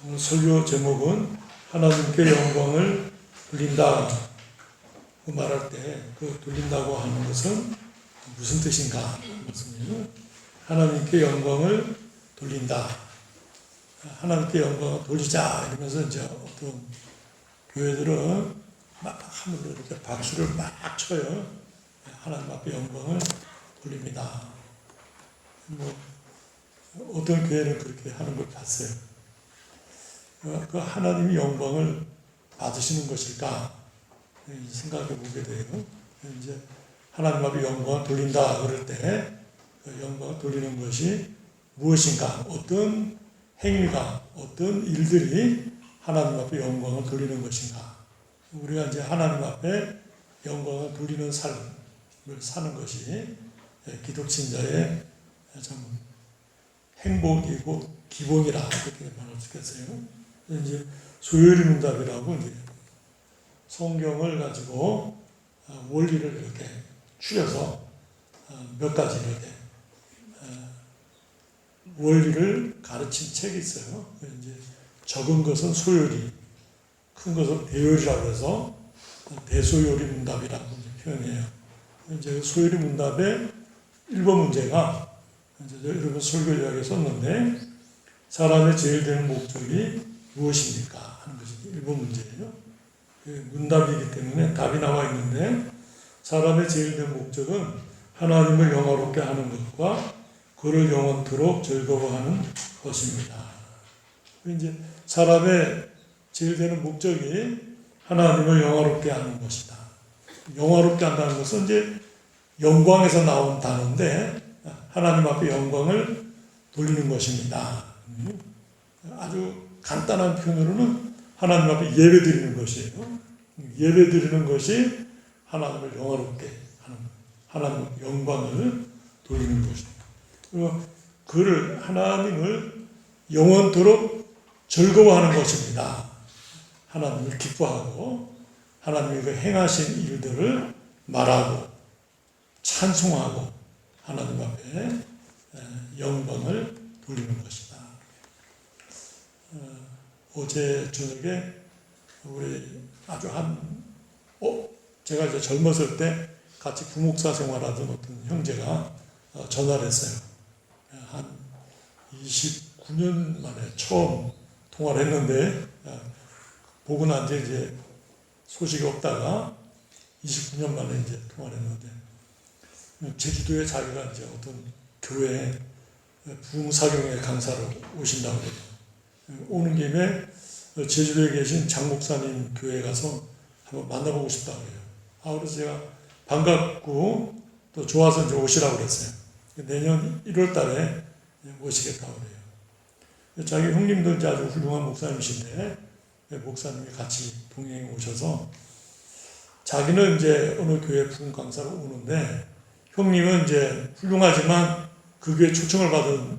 오늘 설교 제목은 하나님께 영광을 돌린다. 그 말할 때 그 돌린다고 하는 것은 무슨 뜻인가 하는 것은요. 하나님께 영광을 돌린다. 하나님께 영광을 돌리자 이러면서 이제 어떤 교회들은 막 하늘로 이렇게 박수를 막 쳐요. 하나님 앞에 영광을 돌립니다. 뭐 어떤 교회는 그렇게 하는 걸 봤어요. 그 하나님이 영광을 받으시는 것일까 생각해 보게 돼요. 이제 하나님 앞에 영광을 돌린다 그럴 때 그 영광을 돌리는 것이 무엇인가, 어떤 행위가, 어떤 일들이 하나님 앞에 영광을 돌리는 것인가. 우리가 이제 하나님 앞에 영광을 돌리는 삶을 사는 것이 기독신자의 참 행복이고 기본이라 그렇게 말할 수 있겠어요. 이제 소요리 문답이라고 이제 성경을 가지고 원리를 이렇게 추려서 몇 가지 이렇게 원리를 가르친 책이 있어요. 이제 적은 것은 소요리, 큰 것은 대요리라고 해서 대소요리 문답이라고 표현해요. 이제 소요리 문답의 1번 문제가 이제 여러분 설교 이야기에 썼는데 사람의 제일 되는 목적이 무엇입니까? 하는 것이 1번 문제예요. 문답이기 때문에 답이 나와 있는데 사람의 제일 된 목적은 하나님을 영화롭게 하는 것과 그를 영원토록 즐거워하는 것입니다. 이제 사람의 제일 되는 목적이 하나님을 영화롭게 하는 것이다. 영화롭게 한다는 것은 이제 영광에서 나온 단어인데 하나님 앞에 영광을 돌리는 것입니다. 아주 간단한 표현으로는 하나님 앞에 예배 드리는 것이에요. 예배 드리는 것이 하나님을 영화롭게 하는, 하나님 영광을 돌리는 것입니다. 그리고 그를, 하나님을 영원토록 즐거워하는 것입니다. 하나님을 기뻐하고 하나님이 그 행하신 일들을 말하고 찬송하고 하나님 앞에 영광을 돌리는 것이다. 어제 저녁에 우리 아주 제가 이제 젊었을 때 같이 부목사 생활하던 어떤 형제가 전화를 했어요. 한 29년 만에 처음 통화를 했는데 보고 난 뒤에 이제 소식이 없다가 29년 만에 이제 통화를 했는데 제주도에 자기가 이제 어떤 교회에 부흥사경회 강사로 오신다고 그래요. 오는 김에 제주도에 계신 장 목사님 교회에 가서 한번 만나보고 싶다고 해요. 그래서 제가 반갑고 또 좋아서 이제 오시라고 그랬어요. 내년 1월 달에 모시겠다고 그래요. 자기 형님도 이제 아주 훌륭한 목사님이신데 목사님이 같이 동행해 오셔서 자기는 이제 어느 교회 부흥 강사로 오는데 형님은 이제 훌륭하지만 그 교회 초청을 받은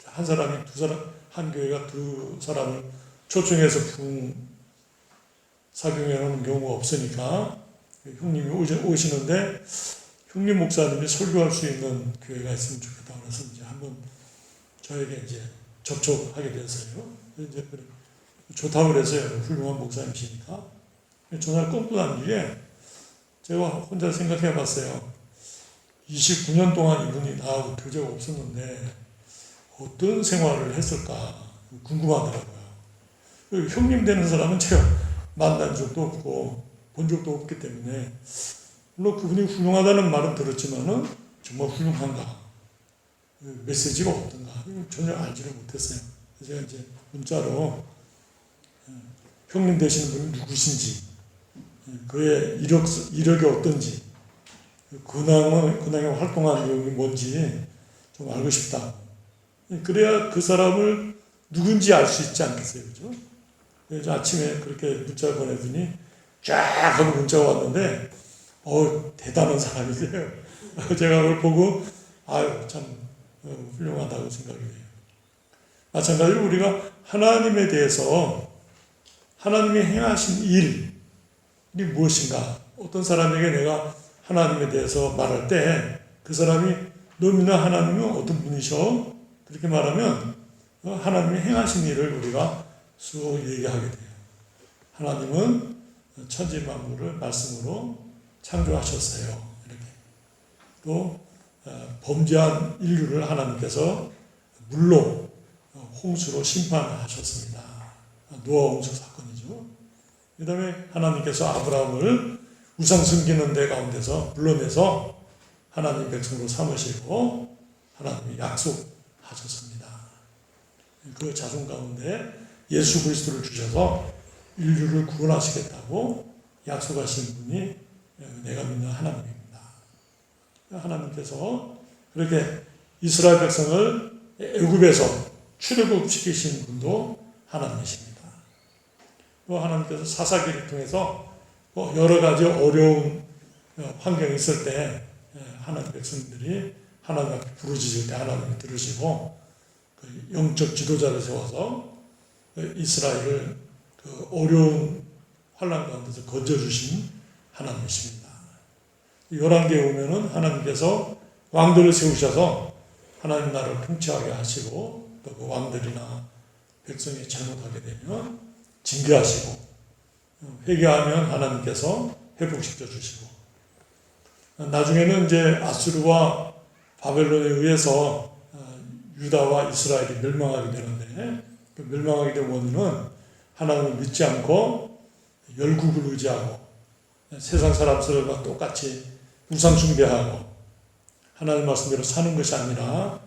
한 사람이 두 사람, 한 교회가 두 사람을 초청해서 부흥 사경에 오는 경우가 없으니까 형님이 오시는데 형님 목사님이 설교할 수 있는 교회가 있으면 좋겠다고 해서 이제 한번 저에게 이제 접촉하게 됐어요. 이제 좋다고 그랬어요. 훌륭한 목사님이시니까. 전화를 끊고 난 뒤에 제가 혼자 생각해 봤어요. 29년 동안 이분이 나하고 교제가 없었는데 어떤 생활을 했을까 궁금하더라고요. 형님 되는 사람은 제가 만난 적도 없고 본 적도 없기 때문에 물론 그분이 훌륭하다는 말은 들었지만은 정말 훌륭한가, 메시지가 어떤가 전혀 알지를 못했어요. 제가 이제 문자로 형님 되시는 분이 누구신지, 그의 이력이 어떤지, 근황에 활동한 내용이 뭔지 좀 알고 싶다. 그래야 그 사람을 누군지 알 수 있지 않겠어요, 그죠? 그래서 아침에 그렇게 문자 보내더니 쫙 하고 문자가 왔는데, 대단한 사람이세요. 제가 그걸 보고, 참 훌륭하다고 생각이 돼요. 마찬가지로 우리가 하나님에 대해서 하나님이 행하신 일이 무엇인가, 어떤 사람에게 내가 하나님에 대해서 말할 때 그 사람이 너 믿는 하나님은 어떤 분이셔? 그렇게 말하면 하나님이 행하신 일을 우리가 쭉 얘기하게 돼요. 하나님은 천지 만물을 말씀으로 창조하셨어요. 이렇게. 또 범죄한 인류를 하나님께서 물로 홍수로 심판하셨습니다. 노아 홍수 사건이죠. 그 다음에 하나님께서 아브라함을 우상 섬기는 데 가운데서 불러내서 하나님 백성으로 삼으시고 하나님이 약속하셨습니다. 그 자손 가운데 예수 그리스도를 주셔서 인류를 구원하시겠다고 약속하신 분이 내가 믿는 하나님입니다. 하나님께서 그렇게 이스라엘 백성을 애굽에서 출애굽시키신 분도 하나님이십니다. 또 하나님께서 사사기를 통해서 여러 가지 어려운 환경이 있을 때 하나님 백성들이 하나님 앞에 부르짖을 때 하나님이 들으시고 영적 지도자를 세워서 이스라엘을 그 어려운 환난 가운데서 건져주신 하나님이십니다. 열왕기에 보면은 하나님께서 왕들을 세우셔서 하나님 나라를 통치하게 하시고 또 그 왕들이나 백성이 잘못하게 되면 징계하시고 회개하면 하나님께서 회복시켜 주시고 나중에는 이제 아수르와 바벨론에 의해서 유다와 이스라엘이 멸망하게 되는데 그 멸망하게 된 원인은 하나님을 믿지 않고 열국을 의지하고 세상 사람들과 똑같이 우상 숭배하고 하나님 말씀대로 사는 것이 아니라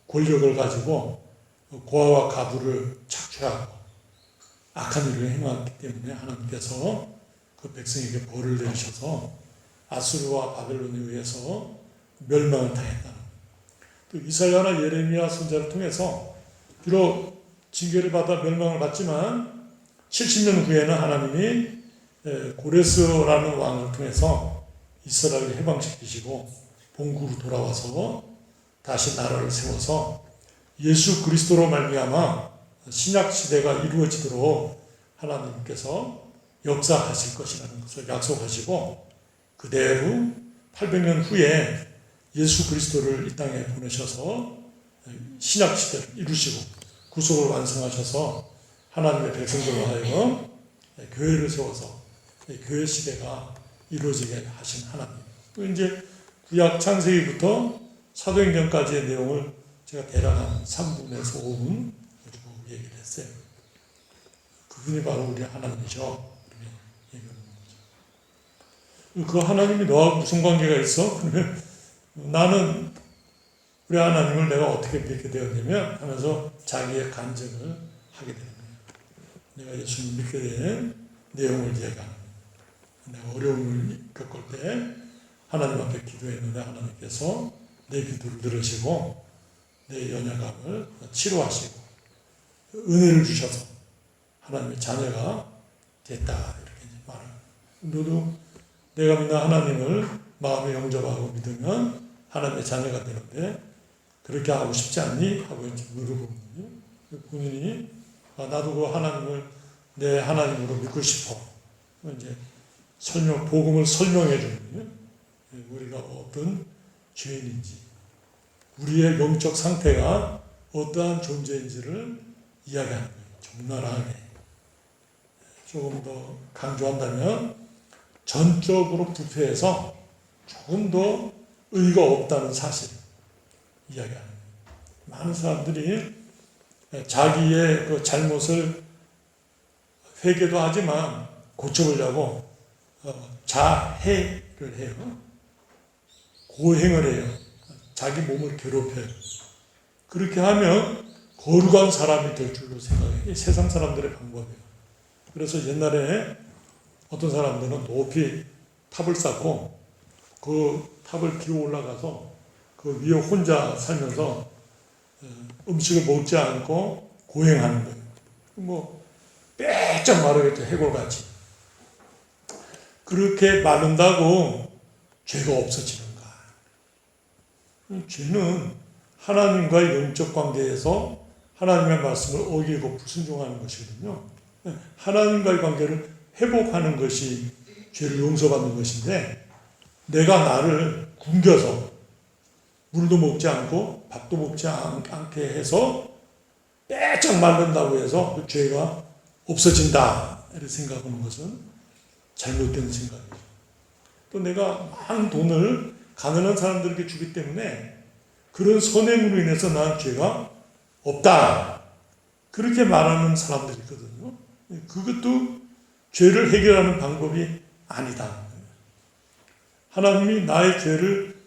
권력을 가지고 고아와 가부를 착취하고 악한 일을 행하기 때문에 하나님께서 그 백성에게 벌을 내리셔서 아수르와 바벨론에 의해서 멸망을 당했다는 또 이사야나 예레미야 선지자를 통해서 비록 징계를 받아 멸망을 받지만 70년 후에는 하나님이 고레스라는 왕을 통해서 이스라엘을 해방시키시고 본국으로 돌아와서 다시 나라를 세워서 예수 그리스도로 말미암아 신약 시대가 이루어지도록 하나님께서 역사하실 것이라는 것을 약속하시고 그대로 800년 후에 예수 그리스도를 이 땅에 보내셔서 신약 시대를 이루시고 구속을 완성하셔서 하나님의 백성들로 하여금 교회를 세워서 교회 시대가 이루어지게 하신 하나님. 또 이제 구약 창세기부터 사도행전까지의 내용을 제가 대략 한 3분에서 5분 가지고 얘기를 했어요. 그분이 바로 우리 하나님이죠. 이렇게 얘기하는 거죠. 그 하나님이 너하고 무슨 관계가 있어? 그러면 나는 우리 하나님을 내가 어떻게 믿게 되었냐면 하면서 자기의 간증을 하게 되는 거예요. 내가 예수님 믿게 된 내용을 얘기하는 거예요. 내가 어려움을 겪을 때 하나님 앞에 기도했는데 하나님께서 내 기도를 들으시고 내 연약함을 치료하시고 은혜를 주셔서 하나님의 자녀가 됐다 이렇게 말을. 너도 내가 믿는 하나님을 마음에 영접하고 믿으면 하나님의 자녀가 되는데 그렇게 하고 싶지 않니? 하고 이제 물어보거든요. 본인이 나도 그 하나님을 내 하나님으로 믿고 싶어. 이제 복음을 설명해 주는 거예요. 우리가 어떤 죄인인지, 우리의 영적 상태가 어떠한 존재인지를 이야기하는 거예요. 적나라하게. 조금 더 강조한다면 전적으로 부패해서 조금 더 의의가 없다는 사실을 이야기하는 거예요. 많은 사람들이 자기의 그 잘못을 회개도 하지만 고쳐보려고 자해를 해요. 고행을 해요. 자기 몸을 괴롭혀요. 그렇게 하면 거룩한 사람이 될 줄로 생각해요. 세상 사람들의 방법이에요. 그래서 옛날에 어떤 사람들은 높이 탑을 쌓고 그 탑을 기어 올라가서 그 위에 혼자 살면서 음식을 먹지 않고 고행하는 거예요. 뭐 빼짝 마르겠죠. 해골같이. 그렇게 마른다고 죄가 없어지는가? 죄는 하나님과의 영적 관계에서 하나님의 말씀을 어기고 불순종하는 것이거든요. 하나님과의 관계를 회복하는 것이 죄를 용서받는 것인데 내가 나를 굶겨서 물도 먹지 않고 밥도 먹지 않게 해서 빼짝 말른다고 해서 그 죄가 없어진다 이렇게 생각하는 것은 잘못된 생각이죠. 또 내가 많은 돈을 가난한 사람들에게 주기 때문에 그런 선행으로 인해서 나는 죄가 없다 그렇게 말하는 사람들이 있거든요. 그것도 죄를 해결하는 방법이 아니다. 하나님이 나의 죄를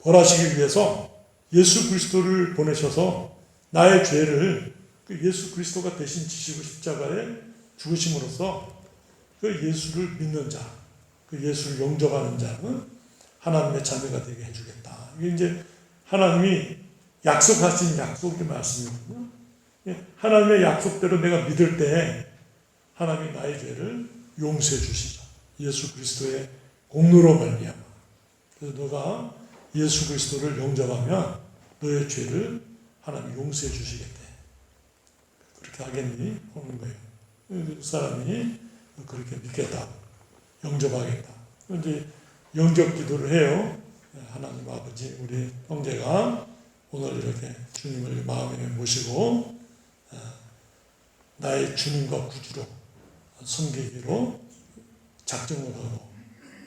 벌하시기 위해서 예수 그리스도를 보내셔서 나의 죄를 그 예수 그리스도가 대신 지시고 십자가에 죽으심으로써 그 예수를 믿는 자, 그 예수를 영접하는 자는 하나님의 자녀가 되게 해주겠다. 이게 이제 하나님이 약속하신 약속의 말씀이거든요. 하나님의 약속대로 내가 믿을 때 하나님이 나의 죄를 용서해 주시죠. 예수 그리스도의 공로로 말미암아. 그래서 너가 예수 그리스도를 영접하면 너의 죄를 하나님이 용서해 주시겠대. 그렇게 하겠니? 하는 거예요. 그 사람이 그렇게 믿겠다. 영접하겠다. 이제 영접 기도를 해요. 하나님 아버지, 우리 형제가 오늘 이렇게 주님을 마음에 모시고 나의 주님과 구주로 섬기기로 작정을 하고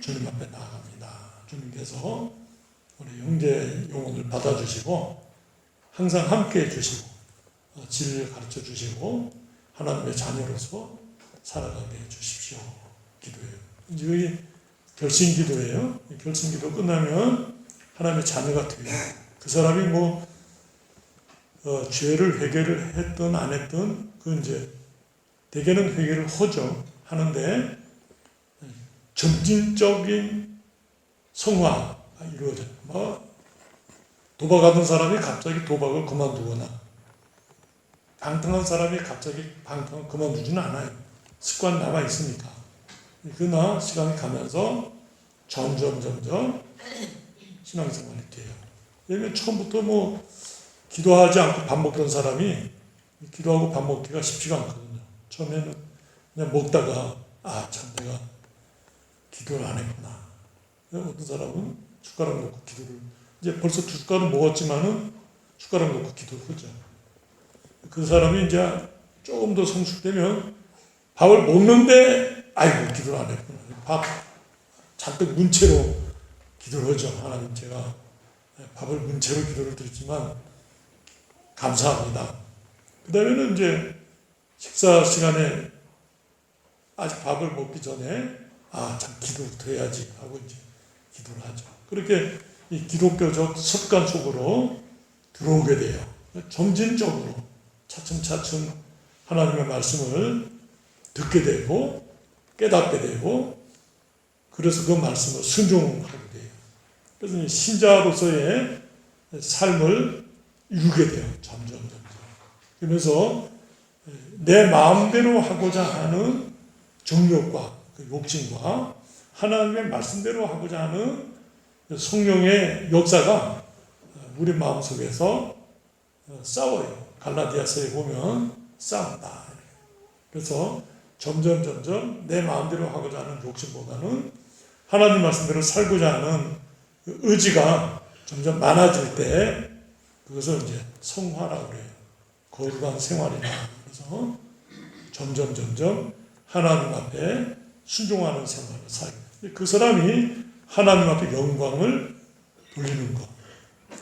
주님 앞에 나아갑니다. 주님께서 우리 형제 영혼을 받아주시고 항상 함께해 주시고 진리를 가르쳐 주시고 하나님의 자녀로서 살아가게 해 주십시오. 기도해요. 이제 여기 결심기도예요. 결심기도 끝나면 하나님의 자녀가 돼요. 그 사람이 죄를 회개를 했든 안 했든 그 이제 대개는 회개를 하는데 점진적인 성화가 이루어져요. 도박하던 사람이 갑자기 도박을 그만두거나 방탕한 사람이 갑자기 방탕을 그만두지는 않아요. 습관 남아 있으니까. 그러나 시간이 가면서 점점 신앙생활이 돼요. 왜냐면 처음부터 기도하지 않고 밥 먹던 사람이 기도하고 밥 먹기가 쉽지가 않거든요. 처음에는 그냥 먹다가 참 내가 기도를 안 했구나. 어떤 사람은 숟가락 놓고 기도를 이제 벌써 두 숟가락 먹었지만은 숟가락 놓고 기도를 하죠. 그 사람이 이제 조금 더 성숙되면 밥을 먹는데 아이고 기도를 안 했구나. 밥 잔뜩 문채로 기도를 하죠. 하나님 제가 밥을 문채로 기도를 드리지만 감사합니다. 그 다음에는 이제 식사 시간에 아직 밥을 먹기 전에 참 기도부터 해야지 하고 이제 기도를 하죠. 그렇게 이 기독교적 습관 속으로 들어오게 돼요. 점진적으로 차츰차츰 하나님의 말씀을 듣게 되고 깨닫게 되고 그래서 그 말씀을 순종하게 돼요. 그래서 신자로서의 삶을 이루게 돼요. 점점. 그러면서 내 마음대로 하고자 하는 정욕과 그 욕심과 하나님의 말씀대로 하고자 하는 성령의 역사가 우리 마음속에서 싸워요. 갈라디아서에 보면 싸운다. 그래서 점점 내 마음대로 하고자 하는 욕심보다는 하나님 말씀대로 살고자 하는 의지가 점점 많아질 때 그것을 이제 성화라고 그래요. 거룩한 생활이다. 그래서 점점 하나님 앞에 순종하는 생활을 살고 그 사람이 하나님 앞에 영광을 돌리는 것.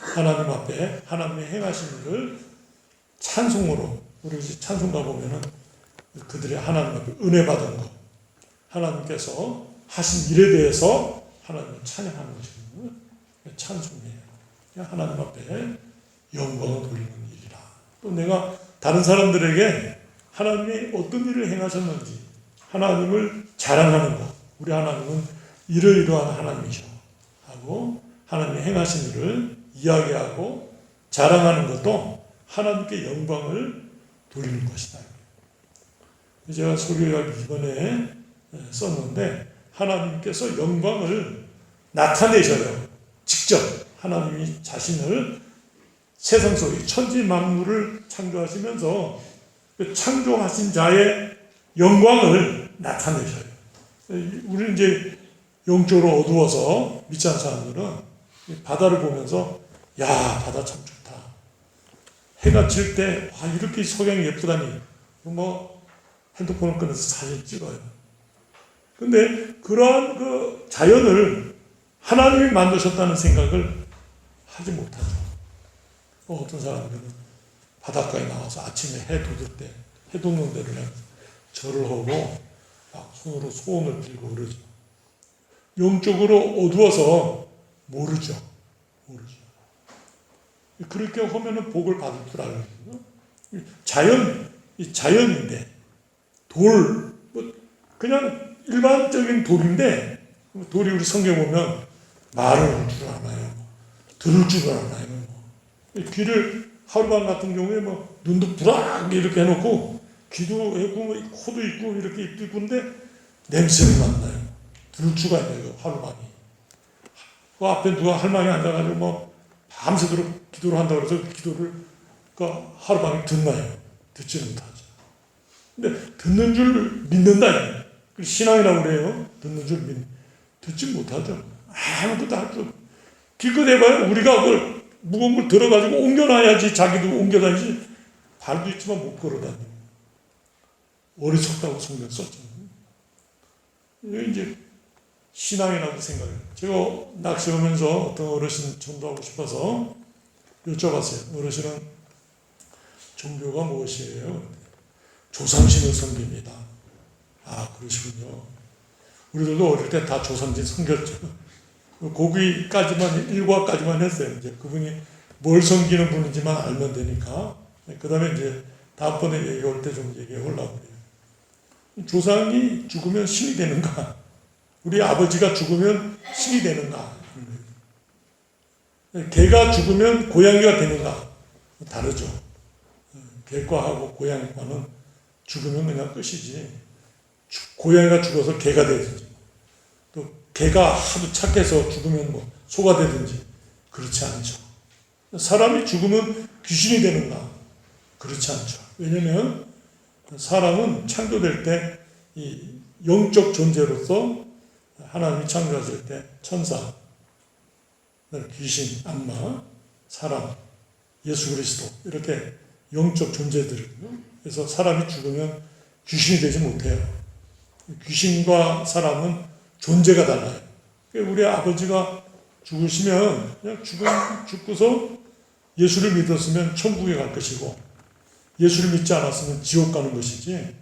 하나님 앞에 하나님의 행하신 일을 찬송으로 우리 찬송가 보면은 그들이 하나님 앞에 은혜 받은 것. 하나님께서 하신 일에 대해서 하나님을 찬양하는 것이거든요. 찬송이에요. 하나님 앞에 영광을 돌리는 일이라. 또 내가 다른 사람들에게 하나님이 어떤 일을 행하셨는지 하나님을 자랑하는 것. 우리 하나님은 이러이러한 하나님이셔 하고 하나님이 행하신 일을 이야기하고 자랑하는 것도 하나님께 영광을 돌리는 것이다. 제가 설교약 이번에 썼는데 하나님께서 영광을 나타내셔요. 직접 하나님이 자신을 세상 속에 천지 만물을 창조하시면서 그 창조하신 자의 영광을 나타내셔요. 우리는 이제 영적으로 어두워서 믿지 않는 사람들은 바다를 보면서 야 바다 참 좋다. 해가 질 때, 와, 이렇게 석양이 예쁘다니. 뭐, 핸드폰을 꺼내서 사진 찍어요. 근데 그러한 그 자연을 하나님이 만드셨다는 생각을 하지 못하죠. 어떤 사람들은 바닷가에 나와서 아침에 해 돋을 때, 해 돋는 데를 그냥 절을 하고 막 손으로 소원을 빌고 그러죠. 영적으로 어두워서 모르죠. 그렇게 하면은 복을 받을 줄 알거든요. 자연인데, 그냥 일반적인 돌인데, 돌이 우리 성경 보면 말을 할 줄 아나요? 들을 줄 아나요? 귀를 하루밤 같은 경우에 뭐 눈도 부라게 이렇게 해놓고 귀도 있고 코도 있고 이렇게 입도 있고인데 냄새를 맡나요? 들을 수가 있나요? 하루밤이. 그 앞에 누가 할망이 앉아가지고 뭐 밤새도록 기도를 한다고 해서 기도를 그 하루밤에 듣나요? 듣지는 못하죠. 근데 듣는 줄 믿는다. 신앙이라고 그래요. 듣는 줄 듣지 못하죠. 아무것도 할 수 없고. 기껏 해봐요. 우리가 그걸 무거운 걸 들어가지고 옮겨놔야지 자기도 옮겨다니지. 발도 있지만 못 걸어다니고. 어리석다고 성경 썼잖아요. 이게 이제 신앙이라고 생각해요. 제가 낚시하면서 어떤 어르신 전도하고 싶어서 여쭤봤어요. 어르신은 종교가 무엇이에요? 조상신을 섬깁니다. 아, 그러시군요. 우리들도 어릴 때 다 조상신 섬겼죠. 거기까지만, 일과까지만 했어요. 이제 그분이 뭘 섬기는 분인지만 알면 되니까. 그 다음에 이제 다음번에 얘기할 때 좀 얘기하려고 그래요. 조상이 죽으면 신이 되는가? 우리 아버지가 죽으면 신이 되는가? 개가 죽으면 고양이가 되는가? 다르죠. 개과하고 고양이과는 죽으면 그냥 끝이지. 고양이가 죽어서 개가 되든지, 또 개가 하도 착해서 죽으면 뭐 소가 되든지, 그렇지 않죠. 사람이 죽으면 귀신이 되는가? 그렇지 않죠. 왜냐면 사람은 창조될 때 이 영적 존재로서 하나님이 창조하실 때 천사, 귀신, 악마, 사람, 예수 그리스도 이렇게 영적 존재들이거든요. 그래서 사람이 죽으면 귀신이 되지 못해요. 귀신과 사람은 존재가 달라요. 우리 아버지가 죽으시면 그냥 죽고서 예수를 믿었으면 천국에 갈 것이고 예수를 믿지 않았으면 지옥 가는 것이지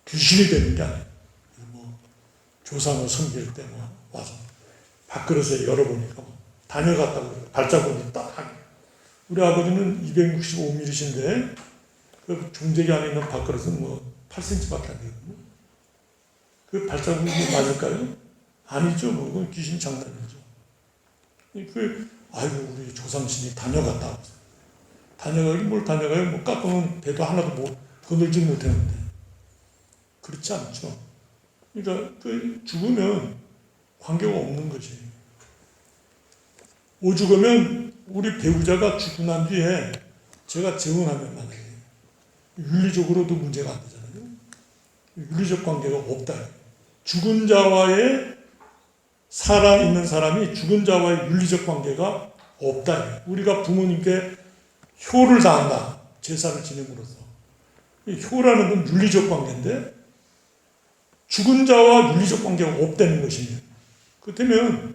귀신이 되는 게 아니에요. 뭐 조상을 섬길 때 뭐 와서 밥그릇에 열어보니까 뭐 다녀갔다고 그래요. 발자국이 딱. 우리 아버지는 265mm신데 그 종재기 안에 있는 밥그릇은 뭐 8cm밖에 안 되거든요. 그 발자국이 맞을까요? 아니죠. 뭐 그건 귀신 장난이죠. 아이고 우리 조상신이 다녀갔다. 다녀가긴 뭘 다녀가요? 뭐 깎으면 배도 하나도 못 거들지 못했는데. 그렇지 않죠. 그러니까 죽으면 관계가 없는 것이에요. 오죽하면 우리 배우자가 죽고 난 뒤에 제가 재혼하면 만약에 윤리적으로도 문제가 안 되잖아요. 윤리적 관계가 없다. 죽은 자와의 살아있는 사람이 죽은 자와의 윤리적 관계가 없다. 우리가 부모님께 효를 다한다. 제사를 지냄으로써. 효라는 건 윤리적 관계인데 죽은 자와 윤리적 관계가 없다는 것이에요. 그렇다면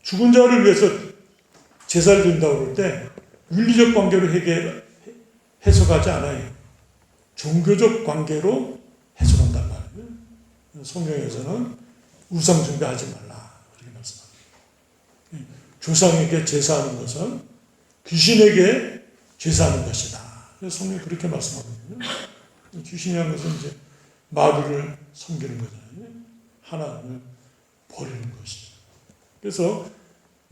죽은 자를 위해서 제사를 드린다고 그럴 때 윤리적 관계로 해석하지 않아요. 종교적 관계로 해석한단 말이에요. 성경에서는 우상 숭배하지 말라 그렇게 말씀합니다. 조상에게 제사하는 것은 귀신에게 제사하는 것이다. 그래서 성경이 그렇게 말씀하거든요. 귀신이라는 것은 이제 마귀를 섬기는 거잖아요. 하나님을 버리는 것이죠. 그래서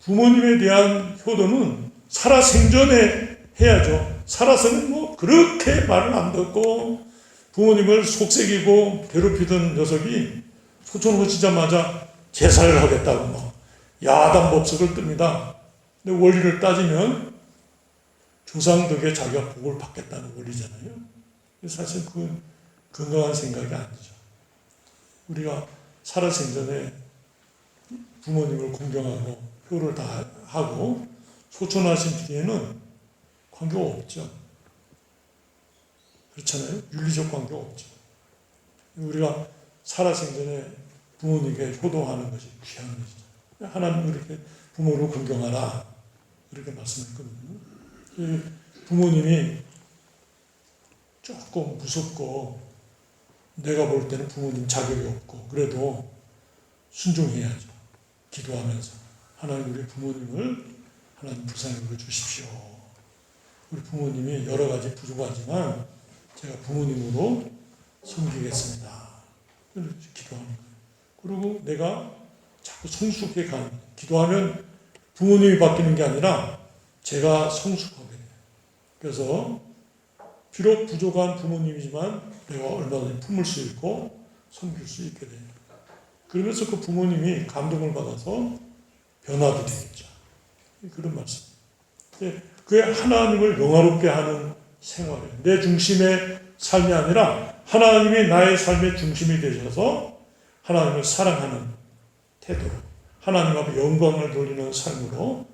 부모님에 대한 효도는 살아 생전에 해야죠. 살아서는 뭐 그렇게 말을 안 듣고 부모님을 속삭이고 괴롭히던 녀석이 소천을 거치자마자 제사를 하겠다고 뭐 야단법석을 뜹니다. 근데 원리를 따지면 조상 덕에 자기가 복을 받겠다는 원리잖아요. 사실 그건 건강한 생각이 아니죠. 우리가 살아생전에 부모님을 공경하고 효를 다 하고 소천하신 뒤에는 관계가 없죠. 그렇잖아요. 윤리적 관계가 없죠. 우리가 살아생전에 부모님께 효도하는 것이 귀한 것이죠. 하나님 이렇게 부모를 존경하라 이렇게 말씀했거든요. 부모님이 조금 무섭고 내가 볼 때는 부모님 자격이 없고 그래도 순종해야죠. 기도하면서 하나님 우리 부모님을 하나님 불쌍히 여겨주십시오. 우리 부모님이 여러 가지 부족하지만 제가 부모님으로 섬기겠습니다. 이렇게 기도하는 거예요. 그리고 내가 자꾸 성숙해 가는 거예요. 기도하면 부모님이 바뀌는 게 아니라 제가 성숙하게 돼요. 그래서 비록 부족한 부모님이지만 내가 얼마든지 품을 수 있고 섬길 수 있게 돼요. 그러면서 그 부모님이 감동을 받아서 변화도 되겠죠. 그런 말씀. 그게 하나님을 영화롭게 하는 생활이에요. 내 중심의 삶이 아니라 하나님이 나의 삶의 중심이 되셔서 하나님을 사랑하는 태도로 하나님 앞에 영광을 돌리는 삶으로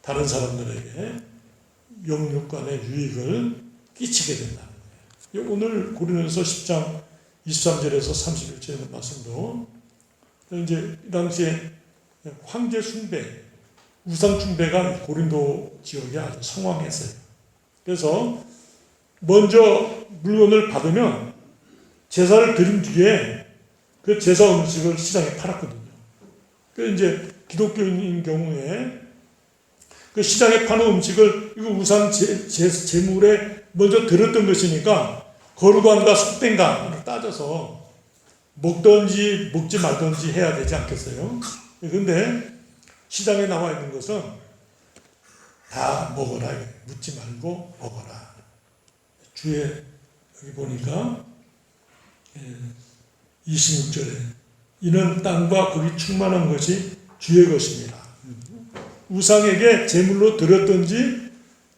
다른 사람들에게 영육 간의 유익을 끼치게 된다는 거예요. 오늘 고린도서 10장 23절에서 31절에 있는 말씀도 이제 이 당시에 황제 숭배, 우상 숭배가 고린도 지역에 아주 성황했어요. 그래서 먼저 물건을 받으면 제사를 드린 뒤에 그 제사 음식을 시장에 팔았거든요. 그 이제 기독교인인 경우에 그 시장에 파는 음식을 이거 우상 제물에 먼저 들었던 것이니까 거룩한가 속된가 따져서 먹든지 먹지 말든지 해야 되지 않겠어요? 그런데 시장에 나와 있는 것은 다 먹어라. 묻지 말고 먹어라. 주에 여기 보니까 26절에 이는 땅과 거기 충만한 것이 주의 것입니다. 우상에게 제물로 드렸든지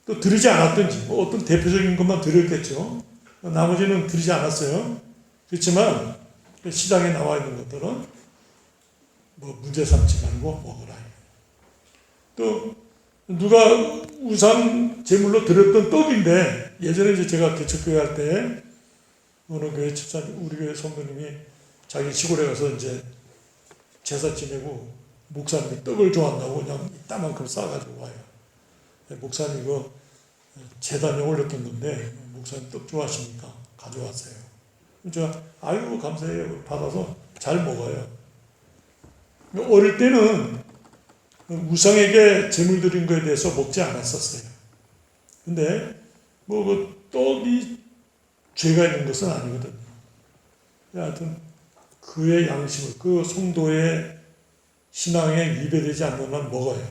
또 드리지 않았든지 뭐 어떤 대표적인 것만 드렸겠죠. 나머지는 드리지 않았어요. 그렇지만 시장에 나와 있는 것들은 뭐 문제 삼지 말고 먹어라. 또 누가 우상 제물로 드렸던 떡인데 예전에 이제 제가 개척교회 할 때 어느 교회 집사님 우리 교회 성도님이 자기 시골에 가서 이제 제사 지내고 목사님이 떡을 좋아한다고 그냥 이따만큼 싸가지고 와요. 목사님 이거 제단에 올렸던 건데 목사님 떡 좋아하시니까 가져왔어요. 제가 아이고 감사해요. 받아서 잘 먹어요. 어릴 때는 우상에게 제물 드린 것에 대해서 먹지 않았었어요. 근데 뭐 그 떡이 죄가 있는 것은 아니거든요. 하여튼 그의 양심을 그 성도의 신앙에 위배되지 않는 한 먹어요.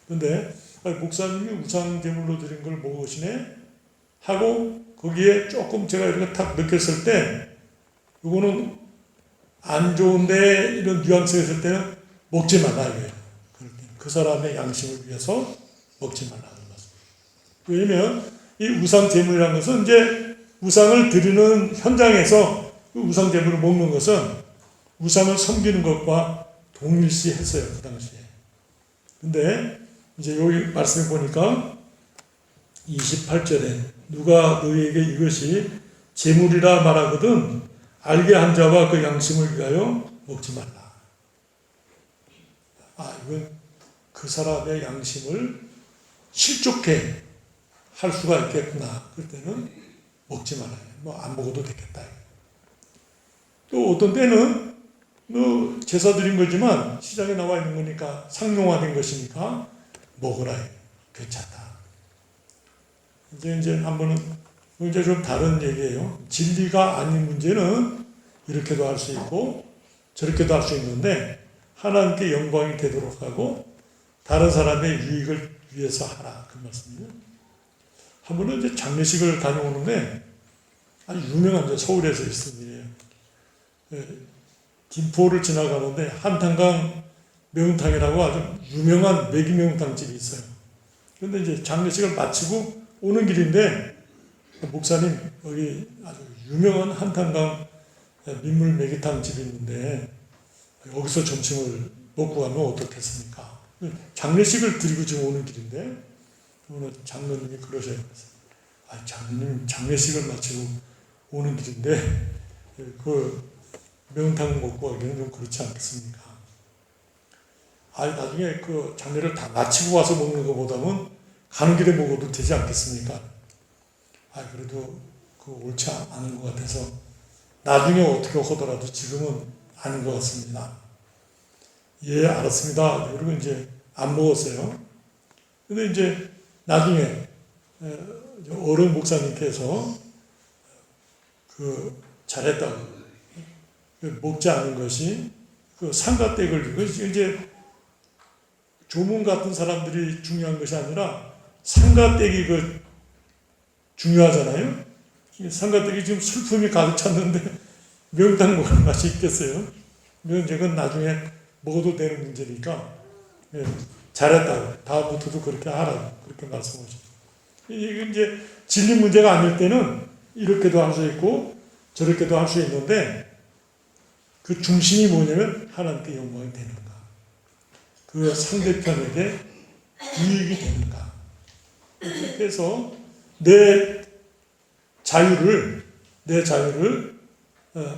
근데 목사님이 우상 제물로 드린 걸 먹으시네 하고 거기에 조금 제가 이렇게 탁 느꼈을 때 이거는 안 좋은데 이런 뉘앙스가 있을 때는 먹지 말라 이거예요. 그 사람의 양심을 위해서 먹지 말라는 말씀. 왜냐하면 이 우상 제물이라는 것은 이제 우상을 드리는 현장에서 그 우상 제물을 먹는 것은 우상을 섬기는 것과 동일시했어요 그 당시에. 근데 이제 여기 말씀을 보니까 28절에 누가 너희에게 이것이 제물이라 말하거든 알게 한 자와 그 양심을 위하여 먹지 말라. 이건 그 사람의 양심을 실족해 할 수가 있겠구나. 그럴 때는 먹지 말아요. 뭐 안 먹어도 되겠다. 또 어떤 때는 뭐 제사 드린 거지만 시장에 나와 있는 거니까 상용화된 것이니까 먹으라. 괜찮다. 이제 한 번은 이제 좀 다른 얘기예요. 진리가 아닌 문제는 이렇게도 할 수 있고 저렇게도 할 수 있는데 하나님께 영광이 되도록 하고 다른 사람의 유익을 위해서 하라. 그 말씀이에요. 한 번은 이제 장례식을 다녀오는데 아주 유명한 이제 서울에서 있은 일이에요. 김포를 지나가는데 한탄강 매운탕이라고 아주 유명한 매기 매운탕집이 있어요. 그런데 이제 장례식을 마치고 오는 길인데 목사님 여기 아주 유명한 한탄강 민물 매기탕 집이 있는데 여기서 점심을 먹고 가면 어떻겠습니까? 장례식을 드리고 지금 오는 길인데 어느 장로님이 그러셔요. 장로님 장례식을 마치고 오는 길인데 그 매운탕 먹고 하기는 좀 그렇지 않겠습니까? 나중에 그 장례를 다 마치고 와서 먹는 것보다는 가는 길에 먹어도 되지 않겠습니까? 그래도 그 옳지 않은 것 같아서 나중에 어떻게 하더라도 지금은 아닌 것 같습니다. 예, 알았습니다. 그리고 이제 안 먹었어요. 근데 이제 나중에 어른 목사님께서 그 잘했다고 먹지 않은 것이 그 삼가댁을 이제 조문 같은 사람들이 중요한 것이 아니라 삼가댁이 그 중요하잖아요. 삼가댁이 지금 슬픔이 가득 찼는데 명탕 먹을 맛이 있겠어요? 그건 나중에 먹어도 되는 문제니까 잘했다고 다음부터도 그렇게 하라고 그렇게 말씀하시죠. 이게 이제 진리 문제가 아닐 때는 이렇게도 할 수 있고 저렇게도 할 수 있는데 그 중심이 뭐냐면 하나님께 영광이 되는가, 그 상대편에게 이익이 되는가. 그래서 내 자유를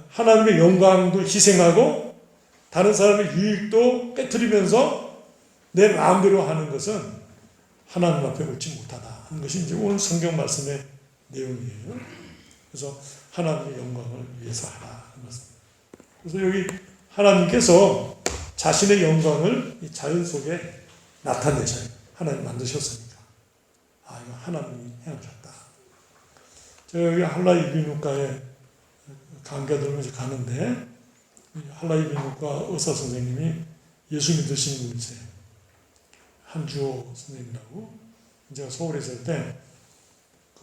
하나님의 영광도 희생하고 다른 사람의 유익도 깨트리면서 내 마음대로 하는 것은 하나님 앞에 옳지 못하다 하는 것이 이제 오늘 성경 말씀의 내용이에요. 그래서 하나님의 영광을 위해서 하라 하는 것입니다. 그래서 여기 하나님께서 자신의 영광을 이 자연 속에 나타내셔요. 하나님 만드셨으니까. 이거 하나님이 해놓으셨다. 제가 여기 한라이비인후과에 감기가 들면서 가는데 한라이비인후과 의사 선생님이 예수 믿으시는 분이세요. 한주호 선생님이라고. 제가 서울에 있을 때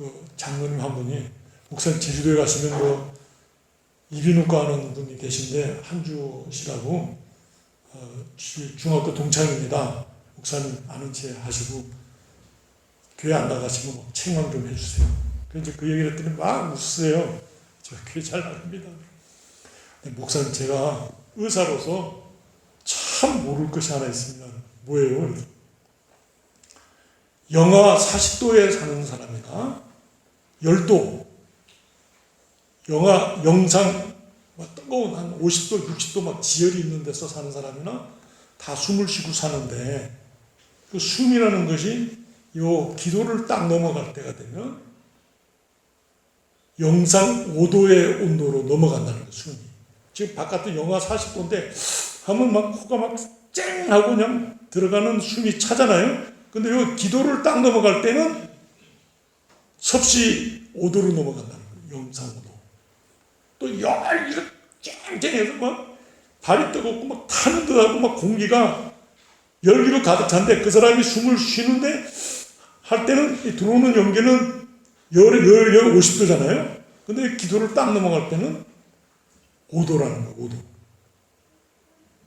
그 장로님 한 분이 목사님 제주도에 가시면 그 이비인후과 하는 분이 계신데 한주호 씨라고 중학교 동창입니다. 목사님 아는 체 하시고 교회 안 나가시고 막 책망 좀 해주세요. 그래서 그 얘기를 했더니 막 웃으세요. 저 교회 잘 나갑니다. 목사님 제가 의사로서 참 모를 것이 하나 있습니다. 뭐예요? 영하 40도에 사는 사람이나 열도, 영상 뜨거운 한 50도, 60도 막 지열이 있는 데서 사는 사람이나 다 숨을 쉬고 사는데 그 숨이라는 것이 요 기도를 딱 넘어갈 때가 되면 영상 5도의 온도로 넘어간다는 거예요, 숨이. 지금 바깥은 영하 40도인데 하면 막 코가 막 쨍 하고 그냥 들어가는 숨이 차잖아요. 근데 요 기도를 딱 넘어갈 때는 섭씨 5도로 넘어간다는 거예요, 영상 5도. 또 열기가 쨍쨍해서 막 발이 뜨겁고 막 타는 듯하고 막 공기가 열기로 가득 찬데 그 사람이 숨을 쉬는데 할 때는 들어오는 연기는 열 50도잖아요. 근데 기도를 딱 넘어갈 때는 5도라는 거예요. 5도.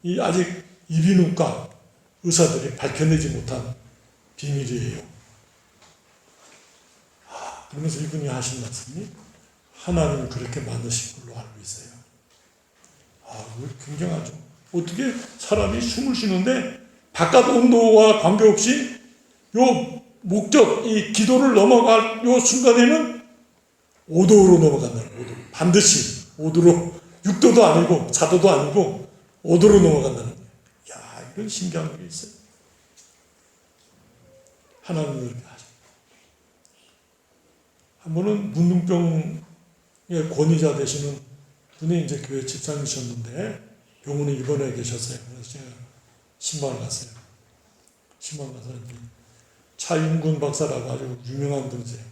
이 아직 이비인후과 의사들이 밝혀내지 못한 비밀이에요. 그러면서 이분이 하신 말씀이 하나님은 그렇게 만드신 걸로 알고 있어요. 굉장하죠. 어떻게 사람이 숨을 쉬는데 바깥 온도와 관계없이 요 목적, 이 기도를 넘어갈 요 순간에는 5도로 넘어간다는 거예요. 5도. 반드시 5도로, 6도도 아니고 4도도 아니고 5도로 넘어간다는 거예요. 이런 신기한 게 있어요. 하나님이 그렇게 하죠. 한 번은 문둥병의 권위자 되시는 분이 이제 교회 집사님이셨는데 병원에 입원해 계셨어요. 그래서 제가 신방을 갔어요. 신방 가서 이제 차윤군 박사라고 아주 유명한 분이세요.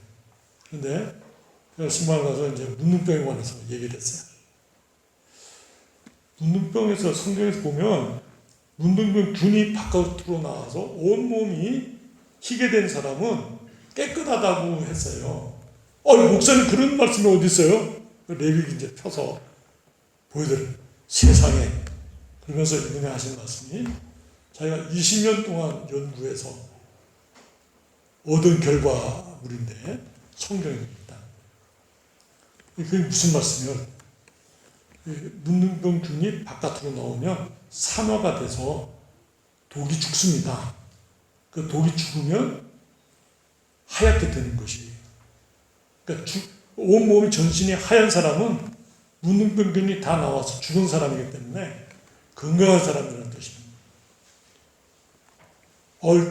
근데 제가 신방을 가서 이제 문둥병에 관해서 얘기를 했어요. 문둥병에서 성경에서 보면 문둥병 균이 바깥으로 나와서 온몸이 희게 된 사람은 깨끗하다고 했어요. 목사님 그런 말씀이 어디 있어요? 레위기 이제 펴서 보여드려요. 세상에. 그러면서 이분이 하신 말씀이 자기가 20년 동안 연구해서 얻은 결과물인데 성경입니다. 그게 무슨 말씀이에요? 문둥병균이 바깥으로 나오면 산화가 돼서 독이 죽습니다. 그 독이 죽으면 하얗게 되는 것이에요. 그러니까 온몸이 전신이 하얀 사람은 문둥병균이 다 나와서 죽은 사람이기 때문에 건강한 사람이라는 뜻입니다.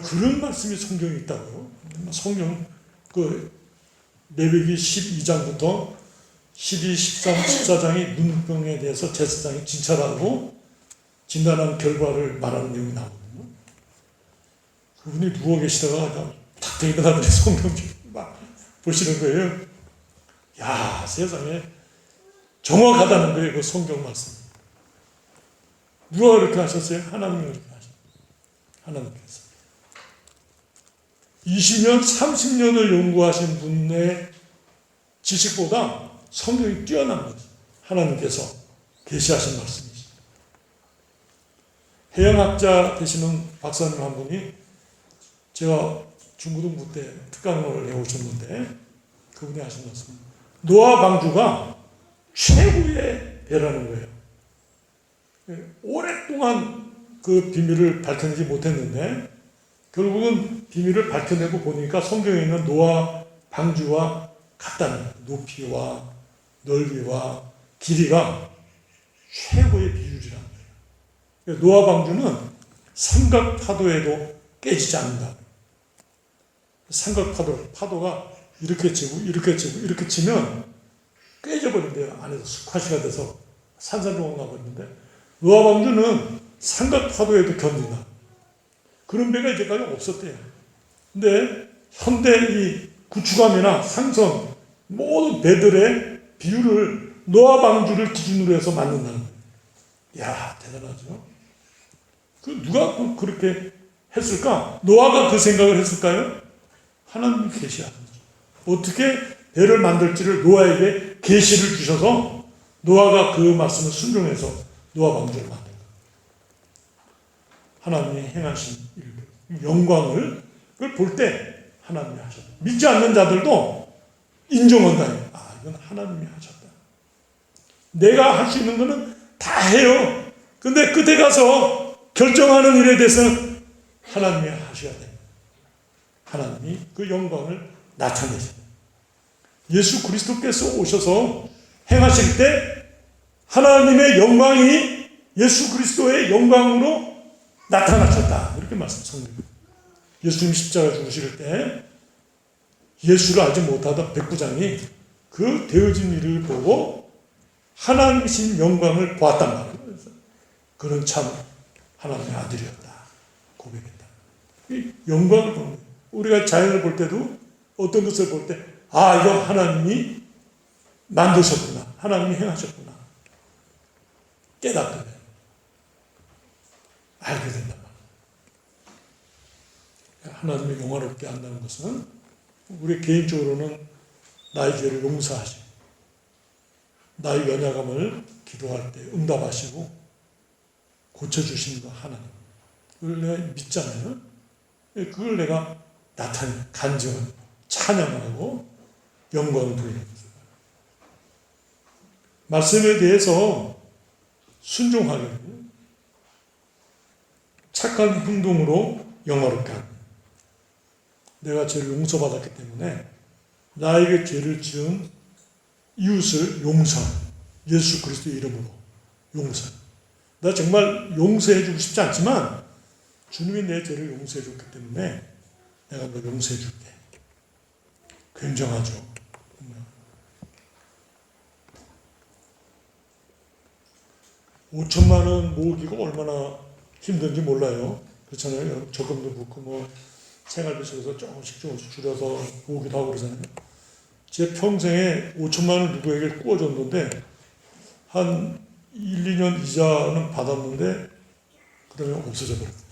그런 말씀이 성경에 있다고요? 성경 레위기 12장부터 12, 13, 14장이 문둥병에 대해서 제사장이 진찰하고 진단한 결과를 말하는 내용이 나오거든요. 그분이 누워 계시다가 탁 일어나더니 성경 막 보시는 거예요. 야, 세상에 정확하다는 거예요, 그 성경 말씀. 누가 그렇게 하셨어요? 하나님이 그렇게 하셨어요. 하나님께서. 20년, 30년을 연구하신 분의 지식보다 성경이 뛰어난 거죠. 하나님께서 계시하신 말씀이죠. 해양학자 되시는 박사님 한 분이 제가 중고등부 때 특강을 해오셨는데 그분이 하신 말씀. 노아 방주가 최고의 배라는 거예요. 오랫동안 그 비밀을 밝혀내지 못했는데 결국은 비밀을 밝혀내고 보니까 성경에 있는 노아 방주와 같다는 거예요. 높이와 넓이와 길이가 최고의 비율이라는 거예요. 노아 방주는 삼각 파도에도 깨지지 않는다. 삼각 파도가 이렇게 치고 이렇게 치고 이렇게 치면 깨져버린대요. 안에서 스쿼시가 돼서 산산조각 나버리는데 노아 방주는 삼각 파도에도 견딘다. 그런 배가 이제까지 없었대요. 근데 현대 이 구축함이나 상선 모든 배들의 비율을 노아 방주를 기준으로 해서 만든다는 거예요. 이야, 대단하죠? 누가 그렇게 했을까? 노아가 그 생각을 했을까요? 하나님이 계시하는 거죠. 어떻게 배를 만들지를 노아에게 계시를 주셔서 노아가 그 말씀을 순종해서 노아 방주를 만든 거예요. 하나님이 행하신 일들, 영광을 볼 때 하나님이 하셨다. 믿지 않는 자들도 인정한다. 이건 하나님이 하셨다. 내가 할 수 있는 거는 다 해요. 근데 끝에 가서 결정하는 일에 대해서는 하나님이 하셔야 돼요. 하나님이 그 영광을 나타내십니다. 예수 그리스도께서 오셔서 행하실 때 하나님의 영광이 예수 그리스도의 영광으로 나타나셨다. 이렇게 말씀하십니다. 예수님 십자가 죽으실 때 예수를 알지 못하던 백부장이 그 되어진 일을 보고 하나님이신 영광을 보았단 말이에요. 그는 참 하나님의 아들이었다. 고백했다. 이 영광을 보는 거예요. 우리가 자연을 볼 때도 어떤 것을 볼 때 이거 하나님이 만드셨구나. 하나님이 행하셨구나. 깨닫게 돼요. 알게 된단 말이에요. 하나님이 영화롭게 한다는 것은 우리 개인적으로는 나의 죄를 용서하시고 나의 연약함을 기도할 때 응답하시고 고쳐주시는 거 하나님. 그걸 내가 믿잖아요. 그걸 내가 나타내, 간증하고 찬양하고 영광을 돌리는 거죠. 말씀에 대해서 순종하게 되고 착한 행동으로 영화롭게 합니다. 내가 죄를 용서받았기 때문에 나에게 죄를 지은 이웃을 용서하는 예수 그리스도의 이름으로 용서하는. 나 정말 용서해 주고 싶지 않지만 주님이 내 죄를 용서해 줬기 때문에 내가 너 용서해 줄게. 굉장하죠. 5천만 원 모으기가 얼마나 힘든지 몰라요. 그렇잖아요. 적금도 붓고 생활비 속에서 조금씩 줄여서 모으기도 하고 그러잖아요. 제 평생에 5천만 원을 누구에게 꾸어줬는데 한 1, 2년 이자는 받았는데 그다음에 없어져 버렸어요.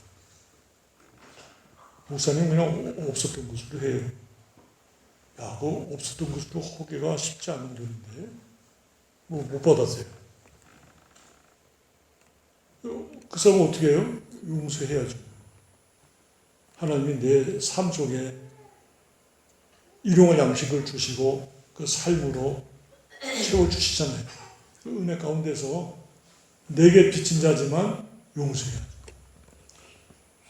목사님 그냥 없었던 것으로 해요. 그거 없었던 것으로 하기가 쉽지 않은 돈인데 못 받았어요. 그 사람은 어떻게 해요? 용서해야죠. 하나님이 내 삶 속에 일용할 양식을 주시고 그 삶으로 채워주시잖아요. 그 은혜 가운데서 내게 빚진 자지만 용서해야죠.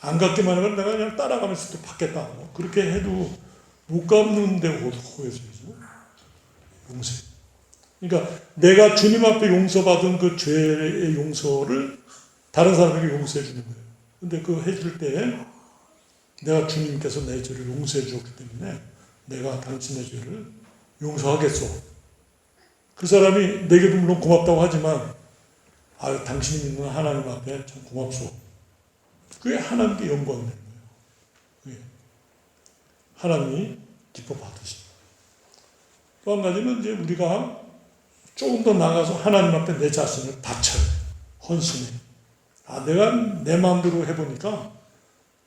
안 갚기만 하면 내가 그냥 따라가면서 또 받겠다. 그렇게 해도 못 갚는데 호해줘야죠. 용서. 그러니까 내가 주님 앞에 용서받은 그 죄의 용서를 다른 사람에게 용서해 주는 거예요. 근데 그 해줄 때 내가 주님께서 내 죄를 용서해 주었기 때문에 내가 당신의 죄를 용서하겠소. 그 사람이 내게도 물론 고맙다고 하지만 당신이 믿는 하나님 앞에 참 고맙소. 그게 하나님께 영광이 되는 거예요. 그게 하나님이 기뻐 받으십니다. 또 한 가지는 이제 우리가 조금 더 나가서 하나님 앞에 내 자신을 바쳐요. 헌신해. 내가 내 마음대로 해보니까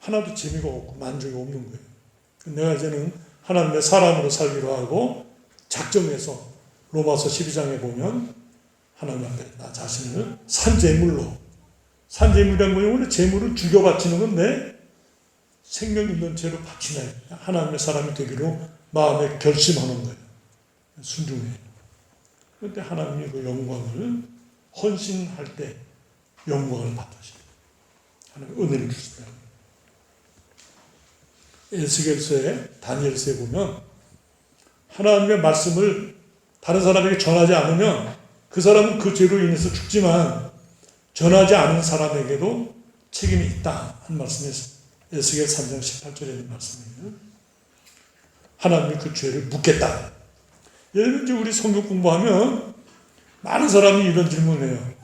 하나도 재미가 없고 만족이 없는 거예요. 내가 이제는 하나님의 사람으로 살기로 하고 작정해서 로마서 12장에 보면 하나님 앞에 나 자신을 산재물로, 산재물이란 거는 원래 재물을 죽여 바치는 건데 생명 있는 죄로 바치네. 하나님의 사람이 되기로 마음에 결심하는 거예요. 순종해요. 그런데 하나님이 그 영광을 헌신할 때 영광을 받으십니다. 하나님 은혜를 주시다. 에스겔서에 다니엘서에 보면 하나님의 말씀을 다른 사람에게 전하지 않으면 그 사람은 그 죄로 인해서 죽지만 전하지 않은 사람에게도 책임이 있다 한 말씀이 에스겔 3장 18절에 있는 말씀이에요. 하나님이 그 죄를 묻겠다. 예를 들면 이제 우리 성경 공부하면 많은 사람이 이런 질문을 해요.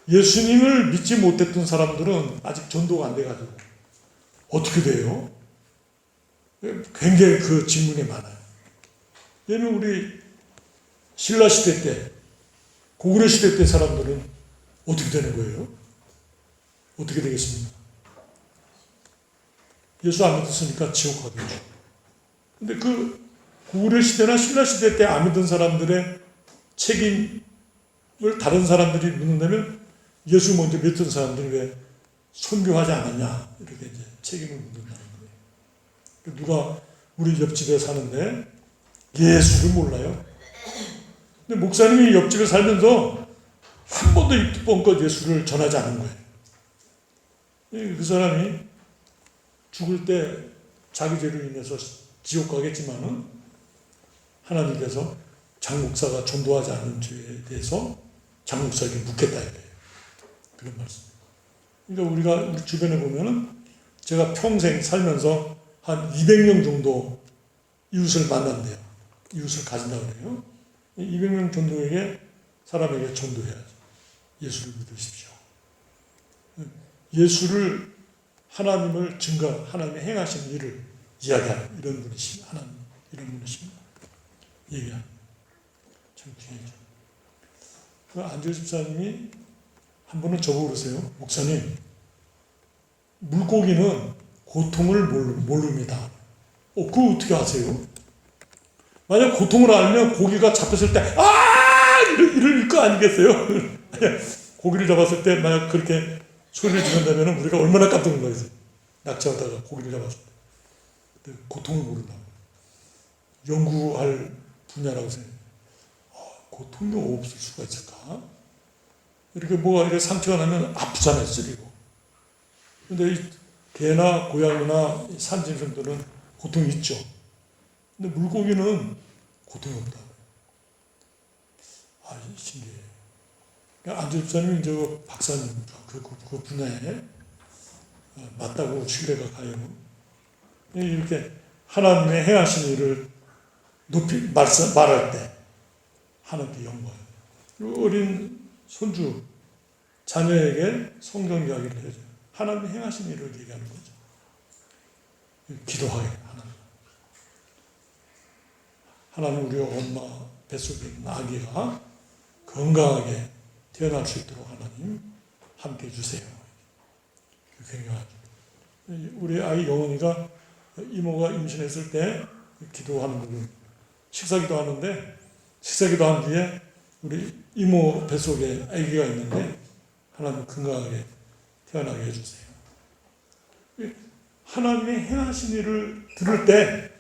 예수님을 믿지 못했던 사람들은 아직 전도가 안 돼가지고 어떻게 돼요? 굉장히 그 질문이 많아요. 예를 들면 우리 신라 시대 때, 고구려 시대 때 사람들은 어떻게 되는 거예요? 어떻게 되겠습니까? 예수 안 믿었으니까 지옥 가겠죠. 근데 그 고구려 시대나 신라 시대 때 안 믿은 사람들의 책임을 다른 사람들이 묻는다면 예수 먼저 믿던 사람들이 왜 선교하지 않았냐 이렇게 이제 책임을 묻는다는 거예요. 누가 우리 옆집에 사는데 예수를 몰라요. 근데 목사님이 옆집에 살면서 한 번도 입 뻥껏 예수를 전하지 않은 거예요. 그 사람이 죽을 때 자기 죄로 인해서 지옥 가겠지만은 하나님께서 장 목사가 전도하지 않은 죄에 대해서 장 목사에게 묻겠다 이거예요. 그런 말씀. 그러니까 우리가 우리 주변에 보면은 제가 평생 살면서 한 200명 정도 이웃을 만난대요. 이웃을 가진다고 그래요. 200명 정도에게 사람에게 전도해야죠. 예수를 믿으십시오. 예수를 하나님을 하나님의 행하신 일을 이야기하는 이런 분이십니다. 하나님 이런 분이십니다. 얘기하는 참 귀하죠. 그 안지호 집사님이 한 번은 저보고 그러세요. 목사님, 물고기는 고통을 모릅니다. 그거 어떻게 아세요? 만약 고통을 알면 고기가 잡혔을 때 이럴 거 아니겠어요? 고기를 잡았을 때 만약 그렇게 소리를 지른다면 우리가 얼마나 깜짝 놀라겠어요. 낚시하다가 고기를 잡았을 때. 고통을 모른다고. 연구할 분야라고 생각해요. 고통이 없을 수가 있을까? 이렇게 이렇게 상처가 나면 아프잖아요, 쓰리고. 근데 이 개나 고양이나 산짐승들은 고통이 있죠. 근데 물고기는 고통이 없다. 신기해요. 안지호 집사님이 저 박사님, 그 분야에 맞다고 신뢰가 가요. 이렇게 하나님의 행하신 일을 높이 말할 때 하나님께 영광. 어린 손주, 자녀에게 성경 이야기를 해줘요. 하나님의 행하신 일을 얘기하는 거죠. 기도하게 하나님 우리 엄마 뱃속에 있는 아기가 건강하게 태어날 수 있도록 하나님 함께 해주세요. 굉장하죠. 우리 아이 영원이가 이모가 임신했을 때 기도하는 부분, 식사기도 하는데 식사기도 한 뒤에 우리 이모 뱃속에 아기가 있는데 하나님 건강하게 태어나게 해주세요. 하나님의 행하신 일을 들을 때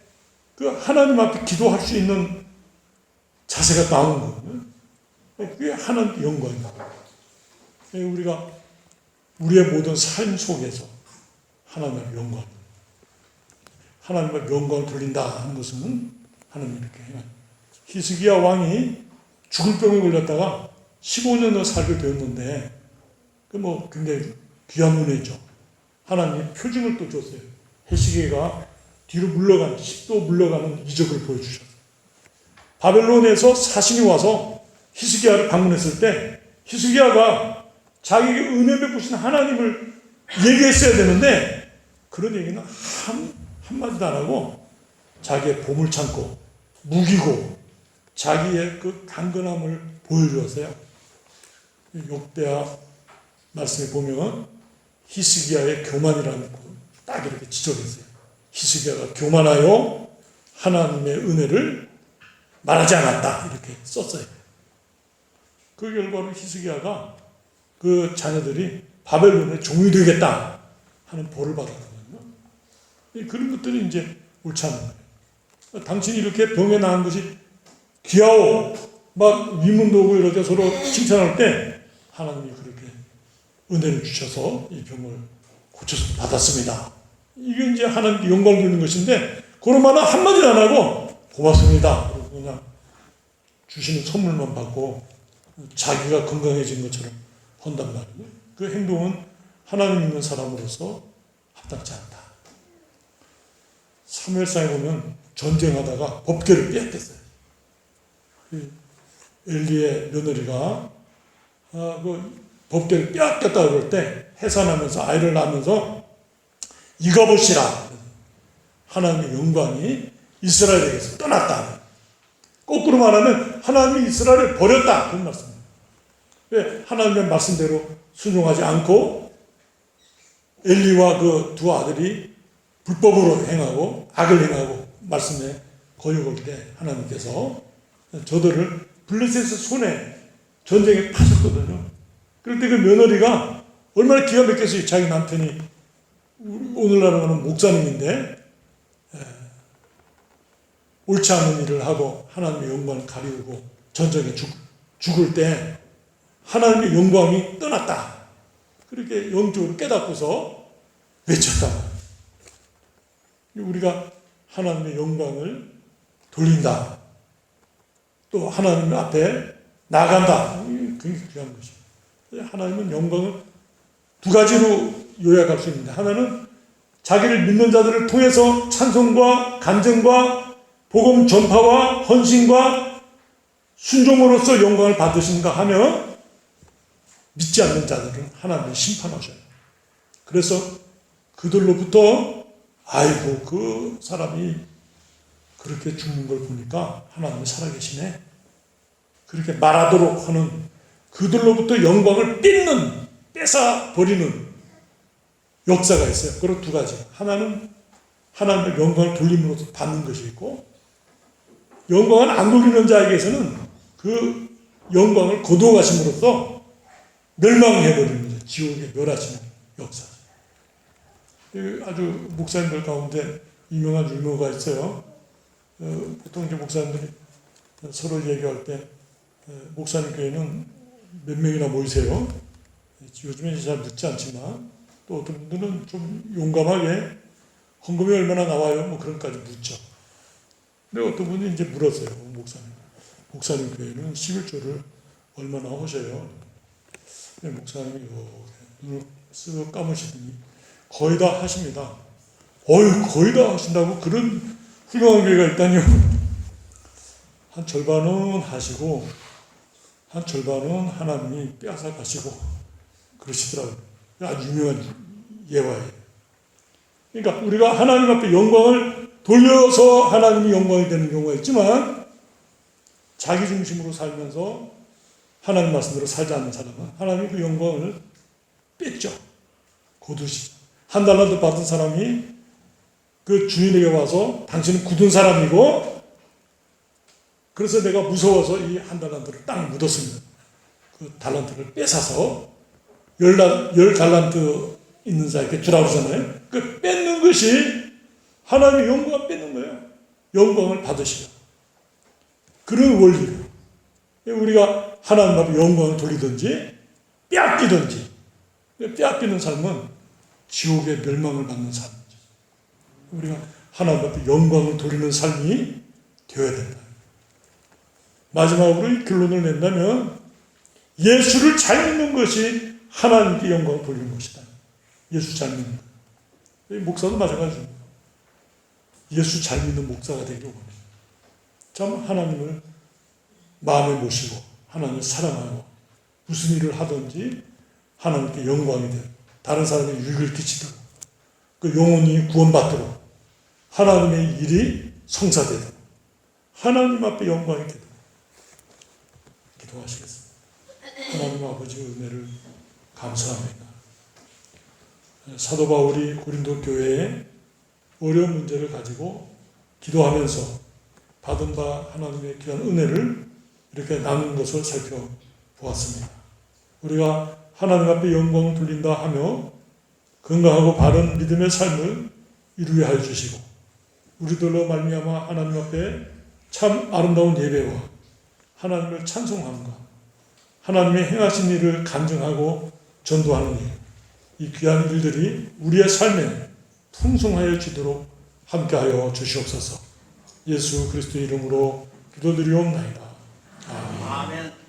그 하나님 앞에 기도할 수 있는 자세가 나오는 거거든요. 그게 하나님 영광입니다. 우리가 우리의 모든 삶 속에서 하나님의 영광, 하나님의 영광을 돌린다 하는 것은 하나님 이렇게 해요. 히스기야 왕이 죽을 병에 걸렸다가 15년을 살게 되었는데 그 뭐 굉장히 귀한 은혜죠. 하나님이 표징을 또 줬어요. 히스기야가 뒤로 물러가는 10도 물러가는 이적을 보여주셨어요. 바벨론에서 사신이 와서 히스기야를 방문했을 때 히스기야가 자기에게 은혜 베푸신 하나님을 얘기했어야 되는데 그런 얘기는 한마디도 안 하고 자기의 보물창고, 무기고 자기의 그 강건함을 보여주었어요. 역대하 말씀에 보면 히스기야의 교만이라는 거 딱 이렇게 지적했어요. 히스기야가 교만하여 하나님의 은혜를 말하지 않았다 이렇게 썼어요. 그 결과로 히스기야가 그 자녀들이 바벨론의 종이 되겠다 하는 벌을 받았거든요. 그런 것들이 이제 옳지 않은 거예요. 당신이 이렇게 병에 나은 것이 귀하오 막 위문도 오고 이럴 때 서로 칭찬할 때 하나님이 그렇게 은혜를 주셔서 이 병을 고쳐서 받았습니다. 이게 이제 하나님께 영광을 돌리는 것인데 그런 말은 한마디도 안 하고 고맙습니다. 그리고 그냥 주시는 선물만 받고 자기가 건강해진 것처럼 한단 말이에요. 그 행동은 하나님 믿는 사람으로서 합당치 않다. 사무엘상에 보면 전쟁하다가 법궤를 빼앗겼어요. 엘리의 며느리가 그 법궤를 빼앗겼다 그럴 때 해산하면서 아이를 낳으면서 이거 보시라. 하나님의 영광이 이스라엘에게서 떠났다. 거꾸로 말하면 하나님이 이스라엘을 버렸다. 그런 말씀입니다. 왜? 하나님의 말씀대로 순종하지 않고 엘리와 그 두 아들이 불법으로 행하고 악을 행하고 말씀에 거역할 때 하나님께서 저들을 블레셋의 손에 전쟁에 파셨거든요. 그럴 때 그 며느리가 얼마나 기가 막혔어요. 자기 남편이 오늘날은 목사님인데 옳지 않은 일을 하고 하나님의 영광을 가리우고 전쟁에 죽을 때 하나님의 영광이 떠났다. 그렇게 영적으로 깨닫고서 외쳤다. 우리가 하나님의 영광을 돌린다. 또 하나님 앞에 나간다. 굉장히 귀한 것입니다. 하나님은 영광을 두 가지로 요약할 수 있는데 하나는 자기를 믿는 자들을 통해서 찬송과 간증과 복음 전파와 헌신과 순종으로서 영광을 받으신가 하면 믿지 않는 자들은 하나님을 심판하셔요. 그래서 그들로부터 아이고 그 사람이 그렇게 죽는 걸 보니까 하나님이 살아계시네. 그렇게 말하도록 하는 그들로부터 영광을 뺏어버리는 역사가 있어요. 그런 두 가지. 하나는 하나님의 영광을 돌림으로써 받는 것이 있고 영광을 안 돌리는 자에게서는 그 영광을 거두어가심으로써 멸망해버리는 거죠. 지옥에 멸하시는 역사. 아주 목사님들 가운데 유명한 유머가 있어요. 보통 이제 목사님들이 서로 얘기할 때 목사님 교회는 몇 명이나 모이세요. 요즘에 잘 묻지 않지만 또 어떤 분들은 좀 용감하게 헌금이 얼마나 나와요? 뭐 그런까지 묻죠. 근데 어떤 분이 이제 물었어요. 목사님 교회는 11조를 얼마나 하셔요? 목사님이 눈을 쓱 감으시더니 거의 다 하십니다. 거의 다 하신다고 그런 훌륭한 교회가 있다니요. 한 절반은 하시고 한 절반은 하나님이 빼앗아 가시고 그러시더라고요. 아주 유명한 예화예요. 그러니까 우리가 하나님 앞에 영광을 돌려서 하나님이 영광이 되는 경우가 있지만 자기 중심으로 살면서 하나님 말씀대로 살지 않는 사람은 하나님이 그 영광을 뺐죠. 거두시죠. 한 달란트 받은 사람이 그 주인에게 와서 당신은 굳은 사람이고 그래서 내가 무서워서 이 한 달란트를 딱 묻었습니다. 그 달란트를 뺏어서 열 달란트 있는 자에게 주라고 하잖아요. 그 뺏는 것이 하나님의 영광을 뺏는 거예요. 영광을 받으시라. 그런 원리로 우리가 하나님 앞에 영광을 돌리든지 빼앗기든지 빼앗기는 삶은 지옥의 멸망을 받는 삶이죠. 우리가 하나님 앞에 영광을 돌리는 삶이 되어야 된다. 마지막으로 이 결론을 낸다면 예수를 잘 믿는 것이 하나님께 영광을 돌리는 것이다. 예수 잘 믿는 것. 목사도 마찬가지입니다. 예수 잘 믿는 목사가 되기를 원해요. 참 하나님을 마음에 모시고 하나님을 사랑하고 무슨 일을 하든지 하나님께 영광이 되고 다른 사람의 유익을 끼치도록 그 영혼이 구원받도록 하나님의 일이 성사되도록 하나님 앞에 영광이 되도록 기도하시겠습니다. 하나님 아버지의 은혜를 감사합니다. 사도 바울이 고린도 교회에 어려운 문제를 가지고 기도하면서 받은 바 하나님의 귀한 은혜를 이렇게 나누는 것을 살펴보았습니다. 우리가 하나님 앞에 영광을 돌린다 하며 건강하고 바른 믿음의 삶을 이루게 하여 주시고 우리들로 말미암아 하나님 앞에 참 아름다운 예배와 하나님을 찬송함과 하나님의 행하신 일을 간증하고 전도하는 일, 이 귀한 일들이 우리의 삶에 풍성하여지도록 함께하여 주시옵소서. 예수 그리스도의 이름으로 기도드리옵나이다. 아멘.